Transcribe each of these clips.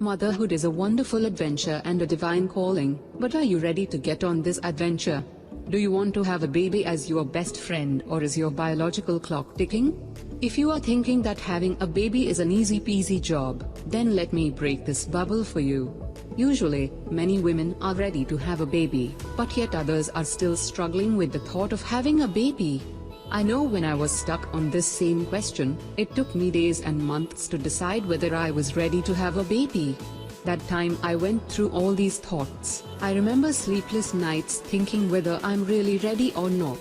Motherhood is a wonderful adventure and a divine calling, but are you ready to get on this adventure? Do you want to have a baby as your best friend, or is your biological clock ticking? If you are thinking that having a baby is an easy peasy job, then let me break this bubble for you. Usually, many women are ready to have a baby, but yet others are still struggling with the thought of having a baby. I know when I was stuck on this same question, it took me days and months to decide whether I was ready to have a baby. That time I went through all these thoughts. I remember sleepless nights thinking whether I'm really ready or not.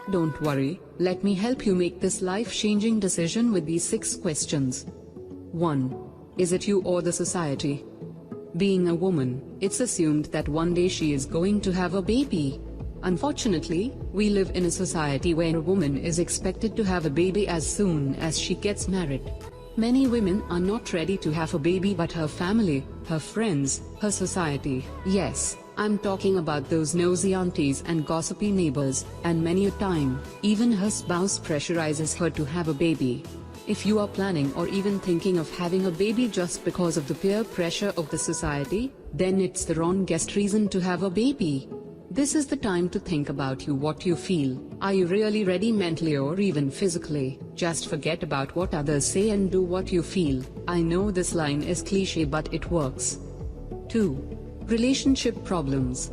Don't worry, let me help you make this life-changing decision with these 6 questions. 1. Is it you or the society? Being a woman, it's assumed that one day she is going to have a baby. Unfortunately, we live in a society where a woman is expected to have a baby as soon as she gets married. Many women are not ready to have a baby, but her family, her friends, her society, yes, I'm talking about those nosy aunties and gossipy neighbors, and many a time, even her spouse pressurizes her to have a baby. If you are planning or even thinking of having a baby just because of the peer pressure of the society, then it's the wrongest reason to have a baby. This is the time to think about what you feel. Are you really ready mentally or even physically? Just forget about what others say and do what you feel. I know this line is cliche, but it works. 2. Relationship problems.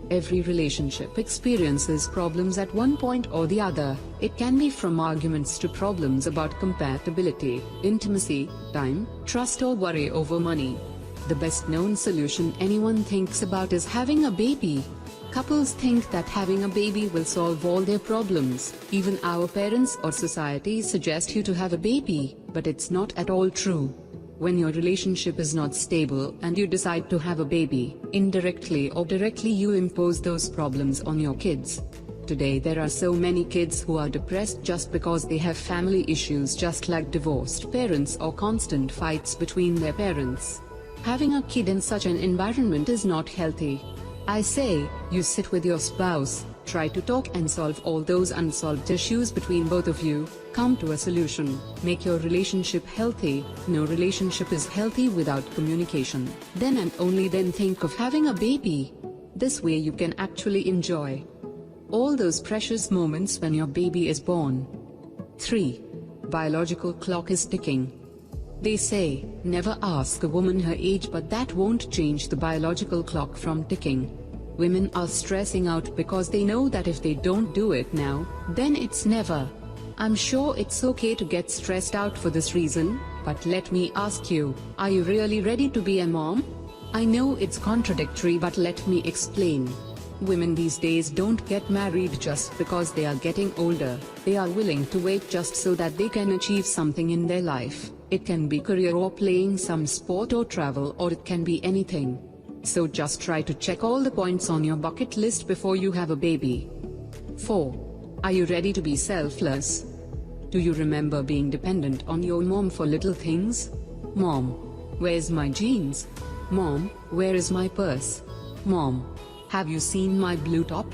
Every relationship experiences problems at one point or the other. It can be from arguments to problems about compatibility, intimacy, time, trust, or worry over money. The best known solution anyone thinks about is having a baby. Couples think that having a baby will solve all their problems. Even our parents or society suggest you to have a baby, but it's not at all true. When your relationship is not stable and you decide to have a baby, indirectly or directly you impose those problems on your kids. Today there are so many kids who are depressed just because they have family issues, just like divorced parents or constant fights between their parents. Having a kid in such an environment is not healthy. I say, you sit with your spouse, try to talk and solve all those unsolved issues between both of you, come to a solution, make your relationship healthy. No relationship is healthy without communication. Then and only then think of having a baby. This way you can actually enjoy all those precious moments when your baby is born. 3. Biological clock is ticking. They say, never ask a woman her age, but that won't change the biological clock from ticking. Women are stressing out because they know that if they don't do it now, then it's never. I'm sure it's okay to get stressed out for this reason, but let me ask you, are you really ready to be a mom? I know it's contradictory, but let me explain. Women these days don't get married just because they are getting older. They are willing to wait just so that they can achieve something in their life. It can be career or playing some sport or travel, or it can be anything. So just try to check all the points on your bucket list before you have a baby. 4. Are you ready to be selfless? Do you remember being dependent on your mom for little things? Mom, where's my jeans? Mom, where is my purse? Mom, have you seen my blue top?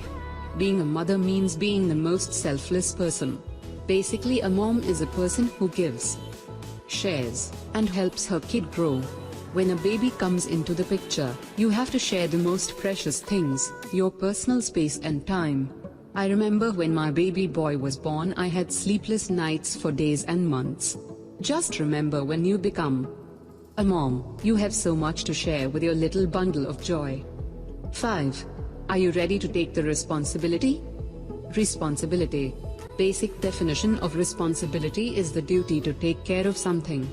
Being a mother means being the most selfless person. Basically, a mom is a person who gives, shares, and helps her kid grow. When a baby comes into the picture, you have to share the most precious things, your personal space and time. I remember when my baby boy was born, I had sleepless nights for days and months. Just remember, when you become a mom, you have so much to share with your little bundle of joy. 5. Are you ready to take the responsibility? Responsibility. Basic definition of responsibility is the duty to take care of something.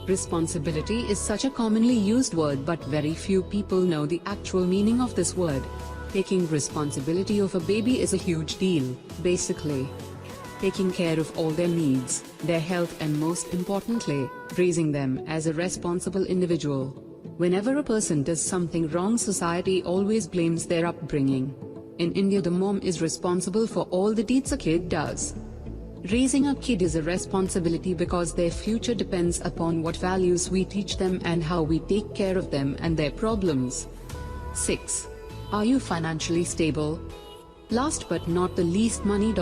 Responsibility is such a commonly used word, but very few people know the actual meaning of this word. Taking responsibility of a baby is a huge deal. Basically, taking care of all their needs, their health, and most importantly, raising them as a responsible individual. Whenever a person does something wrong, society always blames their upbringing. In India, the mom is responsible for all the deeds a kid does. Raising a kid is a responsibility because their future depends upon what values we teach them and how we take care of them and their problems. 6. Are you financially stable? Last but not the least, money.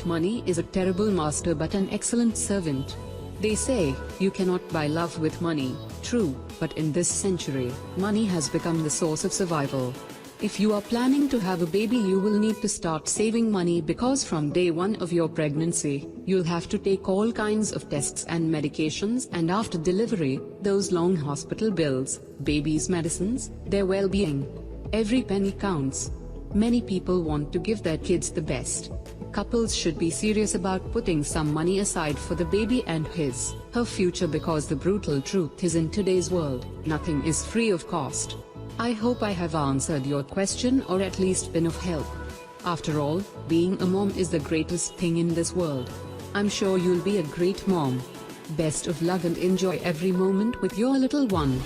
Money is a terrible master but an excellent servant. They say, you cannot buy love with money. True, but in this century, money has become the source of survival. If you are planning to have a baby, you will need to start saving money because from day one of your pregnancy, you'll have to take all kinds of tests and medications, and after delivery, those long hospital bills, baby's medicines, their well-being. Every penny counts. Many people want to give their kids the best. Couples should be serious about putting some money aside for the baby and her future, because the brutal truth is, in today's world, nothing is free of cost. I hope I have answered your question, or at least been of help. After all, being a mom is the greatest thing in this world. I'm sure you'll be a great mom. Best of luck and enjoy every moment with your little one.